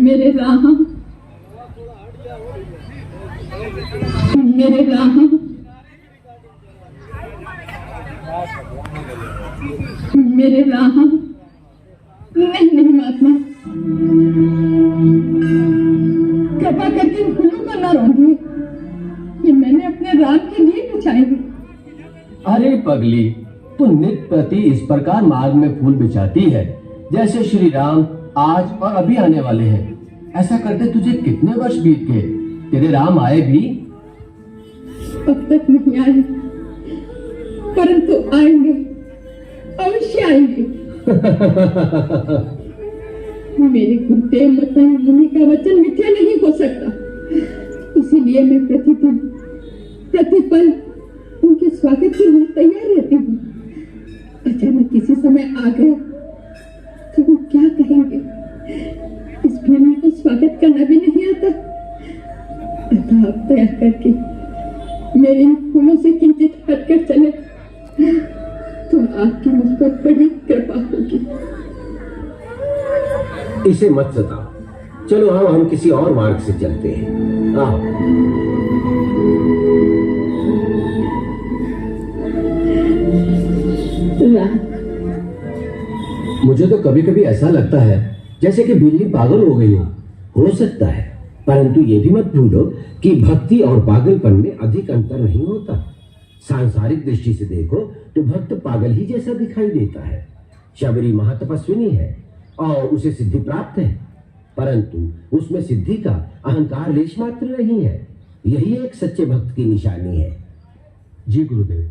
मेरे राम, मेरे राम, मेरे राम। नहीं नहीं महात्मा, कृपा करके फूलों को न रोकिए, ये मैंने अपने राम के लिए बिछाए हैं। अरे पगली, तू नित्य प्रति इस प्रकार मार्ग में फूल बिछाती है जैसे श्री राम आज और अभी आने वाले हैं। ऐसा करते तुझे कितने वर्ष बीत गए? तेरे राम आए भी? अब तक नहीं आए, परंतु आएंगे, अवश्य आएंगे। मेरे गुरुदेव माता मुनि का वचन मिथ्या नहीं हो सकता, इसीलिए मैं प्रतिदिन प्रतिपल उनके स्वागत के लिए तैयार रहती हूँ। अचानक किसी समय आ गए तो वो क्या कहेंगे, इस प्रेमी को स्वागत करना भी नहीं आता। अतः आप दया करके मेरे इन फूलों से किंचित हटकर चले तो आपकी मुझ पर बड़ी कृपा होगी। इसे मत सताओ, चलो हम किसी और मार्ग से चलते हैं। आओ। मुझे तो कभी कभी ऐसा लगता है जैसे कि बिल्ली पागल हो गई हो सकता है, परंतु ये भी मत भूलो कि भक्ति और पागलपन में अधिक अंतर नहीं होता। सांसारिक दृष्टि से देखो तो भक्त पागल ही जैसा दिखाई देता है। शबरी महातपस्विनी है और उसे सिद्धि प्राप्त है, परंतु उसमें सिद्धि का अहंकार लेश मात्र नहीं है। यही एक सच्चे भक्त की निशानी है। जी गुरुदेव।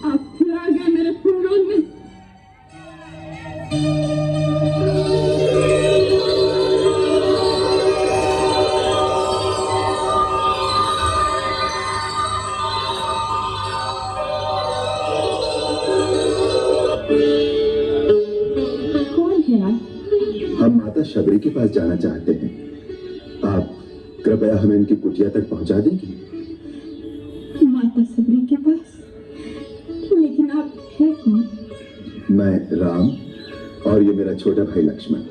आप फिर आ गए मेरे फूलों में। हम माता शबरी के पास जाना चाहते हैं। आप कृपया हमें इनकी कुटिया तक पहुंचा देंगी? माता शबरी के पास? लेकिन आप हैं कौन? मैं राम और ये मेरा छोटा भाई लक्ष्मण।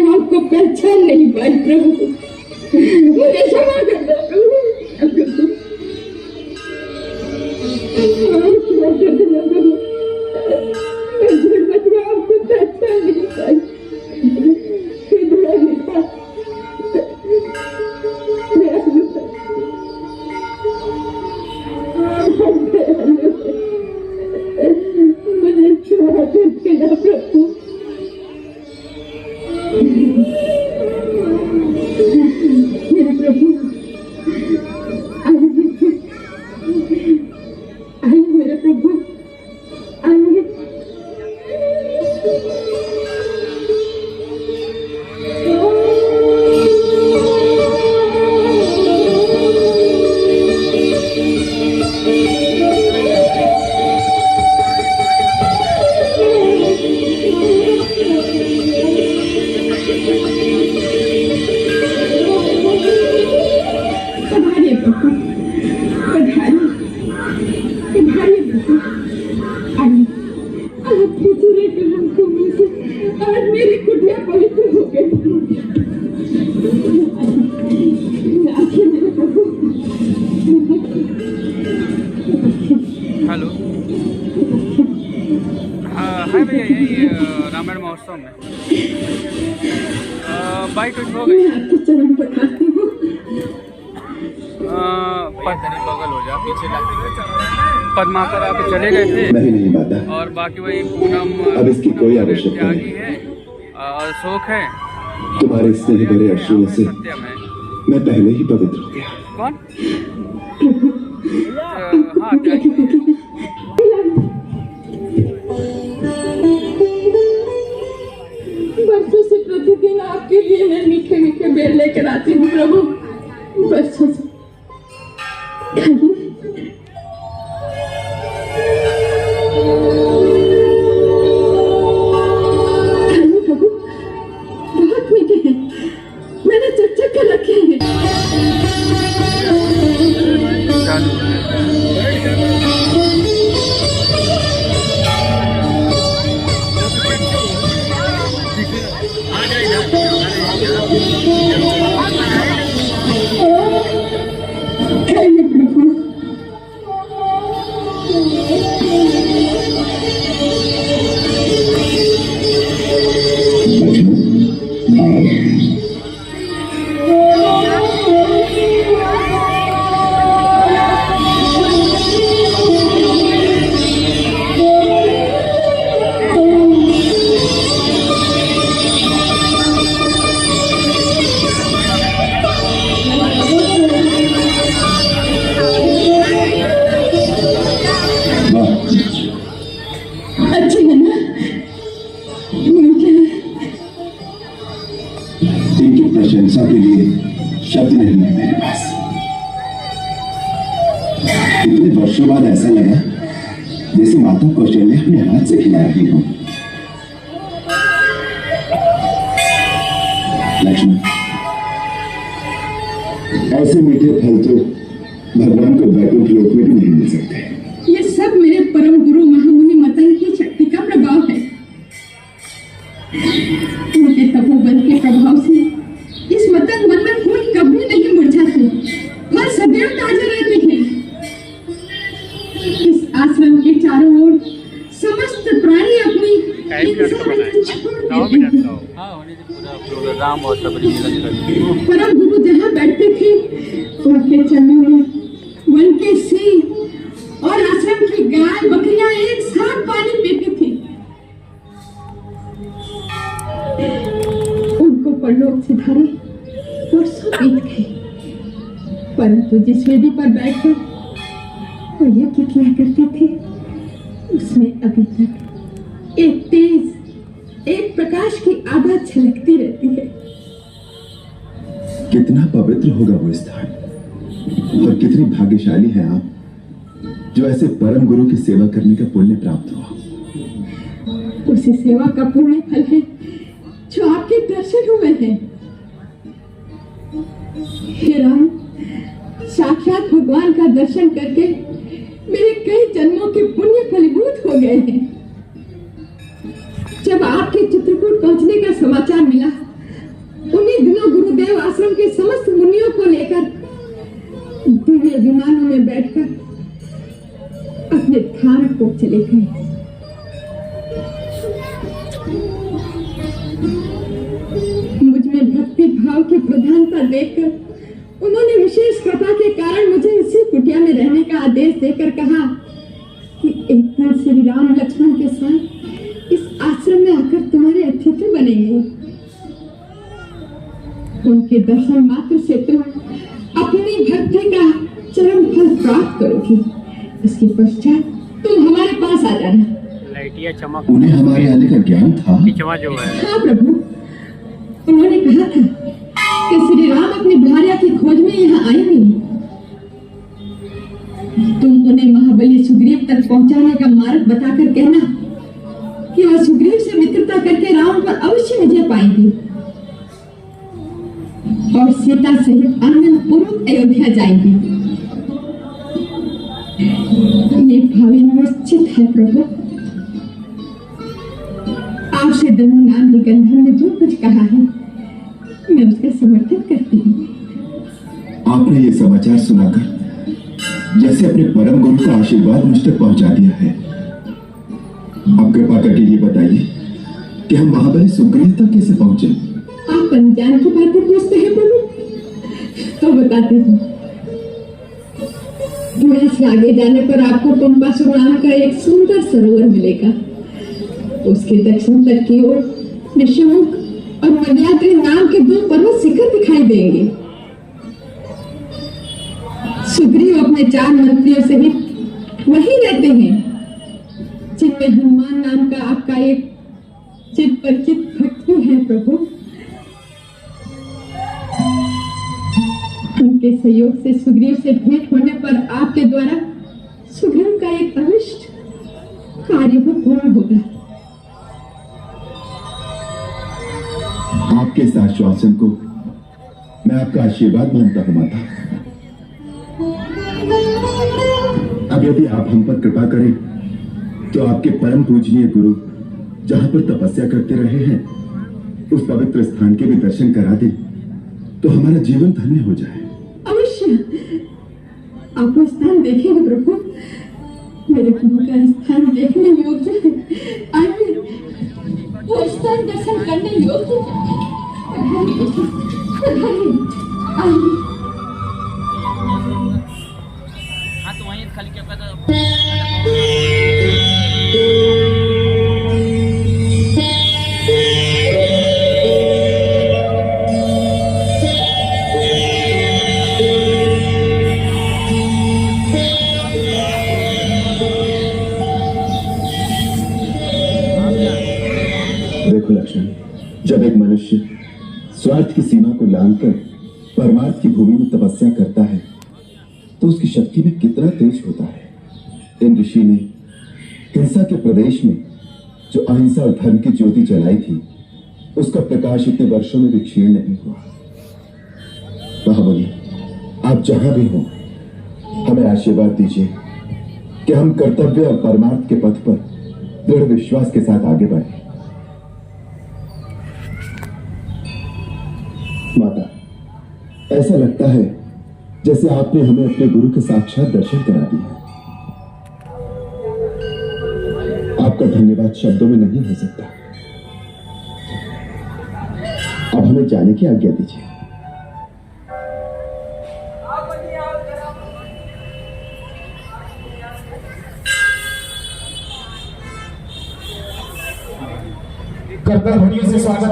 आपको पहचान नहीं पाई प्रभु, मुझे क्षमा कर दो प्रभु। आपको पहचान नहीं पाई। मुझे क्षमा कर देना प्रभु। मेरे प्रभु, आइए मेरे प्रभु, आइए। मेरी कुटिया पवित्र हो गई। हेलो, हाय भैया, यही रामायण महोत्सव में बाइक हो गई। आपके चरण पखारती हूँ। बगल हो जा पीछे पद्माकर आके चले गए थे मैं ही नहीं माता। और बाकी वही पूनम अब इसकी कोई आवश्यकता त्यागी नहीं। है और अशोक है। तुम्हारे स्नेह भरे अश्रुओं से सत्यम है। मैं पहले ही पवित्र हो गया। कौन? हाँ त्यागी। बरसों से प्रतिदिन आपके लिए मैं मीठे मीठे बेर लेकर आती हूँ प्रभु। बरसों से प्रभु बहुत मीठे हैं, मैंने चक कर रखे हैं। अच्छी है ना? इनकी प्रशंसा के लिए शब्द नहीं है मेरे पास। इतने वर्षों बाद ऐसा लगा जैसे माता कौशल्या अपने हाथ से खिला रही हूँ। लक्ष्मण, ऐसे मीठे फल तो भगवान को वैकुंठ लोक में भी नहीं मिल सकते। ये सब मेरे परम गुरु महामुनि मतन की शक्ति का प्रभाव है। उनके तपोबल के प्रभाव से इस मतन वन में फूल कभी नहीं मुरझाते और सदैव ताजा रहते हैं। इस आश्रम के चारों ओर समस्त प्राणी अपनी हिंसा में छोड़ देते हैं। हाँ होने से पूरा प्रोग्राम और सबरी मिलन कर परम गुरु जहाँ बैठते थे उनके चरणों में वन के सिंह और आश्रम की गाय बकरियां एक साथ पानी पीती थी। उनको परलोक से धारे वर्षों बीत गए, परंतु जिस वेदी पर बैठकर वो यज्ञ किया करते थे उसमें अभी तक एक तेज एक प्रकाश की आभा छलकती रहती है। कितना पवित्र होगा वो स्थान और कितने भाग्यशाली हैं आप जो ऐसे परम गुरु की सेवा करने का पुण्य प्राप्त हुआ। उसी सेवा का पुण्य फल है जो आपके दर्शन हुए हैं। हे राम, साक्षात भगवान का दर्शन करके मेरे कई जन्मों के पुण्य फलीभूत हो गए हैं। जब आपके चित्रकूट पहुंचने का समाचार मिला, उन्हीं दिनों गुरुदेव आश्रम के समस्त मुनियों को लेकर दिव्य विमानों में बैठकर अपने धाम को चले गए। मुझ में भक्ति भाव की प्रधानता देखकर उन्होंने विशेष कृपा के कारण मुझे इसी कुटिया में रहने का आदेश देकर कहा कि एक दिन श्री राम लक्ष्मण के साथ इस आश्रम में आकर तुम्हारे अतिथि बनेंगे। उनके दर्शन मात्र से तुम अपनी भक्ति का चरम फल प्राप्त करोगी। इसके पश्चात तुम हमारे पास आ जाना। लाइटियाँ चमक उन्हें हमारे आने का ज्ञान था। चमा जो है हाँ प्रभु, उन्होंने कहा था कि श्री राम अपनी भार्या की खोज में यहाँ आएंगे। तुम उन्हें महाबली सुग्रीव तक पहुंचाने का मार्ग बताकर कहना कि वह सुग्रीव से मित्रता करके रावण पर अवश्य विजय पाएंगे और सीता सहित आनंद पूर्वक अयोध्या जाएंगे। ये भावी निश्चित है प्रभु। आपसे दोनों नाम निगंधन ने जो कुछ कहा है मैं उसका समर्थन करती हूँ। आपने ये समाचार सुनाकर जैसे अपने परम गुरु का आशीर्वाद मुझ तक पहुंचा दिया है। अब कृपा करके ये बताइए कि हम महाबली सुग्रीव तक कैसे पहुंचे। आप अनजान की बातें पूछते हैं प्रभु, तो तो बताती हूँ। यहाँ से आगे जाने पर आपको पंबासुर नाम का एक सुंदर सरोवर मिलेगा। उसके दक्षिण तट की ओर निशंक और मल्याद्रि नाम के 2 पर्वत शिखर दिखाई देंगे। सुग्रीव अपने 4 मंत्रियों सहित वहीं रहते हैं, जिनमें हनुमान नाम का आपका एक चित परिचित भक्त भी है प्रभु। उनके सहयोग से सुग्रीव से भेंट होने पर आपके द्वारा सुग्रीव का एक अनिष्ट कार्य पूर्ण होगा। आपके इस आश्वासन को मैं आपका आशीर्वाद मानता हूं माता। अब यदि आप हम पर कृपा करें तो आपके परम पूजनीय गुरु जहां पर तपस्या करते रहे हैं उस पवित्र स्थान के भी दर्शन करा दें तो हमारा जीवन धन्य हो जाए। अवश्य आप वो स्थान देखेंगे प्रभु। मेरे गुरु का स्थान देखने योग्य है। आइए वो स्थान दर्शन करने योग्य है। आइए। हाँ तो वहीं खाली क्या पता देखो लक्ष्मण, जब एक मनुष्य स्वार्थ की सीमा को लांघकर परमार्थ की भूमि में तपस्या करता है तो उसकी शक्ति में कितना तेज होता है। इन ऋषि ने हिंसा के प्रदेश में जो अहिंसा और धर्म की ज्योति जलाई थी उसका प्रकाश इतने वर्षों में भी क्षीण नहीं हुआ। महामुनि, आप जहां भी हो हमें आशीर्वाद दीजिए कि हम कर्तव्य और परमार्थ के पथ पर दृढ़ विश्वास के साथ आगे बढ़ें। माता, ऐसा लगता है जैसे आपने हमें अपने गुरु के साक्षात दर्शन करा दिए। आपका धन्यवाद शब्दों में नहीं हो सकता। अब हमें जाने की आज्ञा दीजिए। कर्तव्य से स्वागत।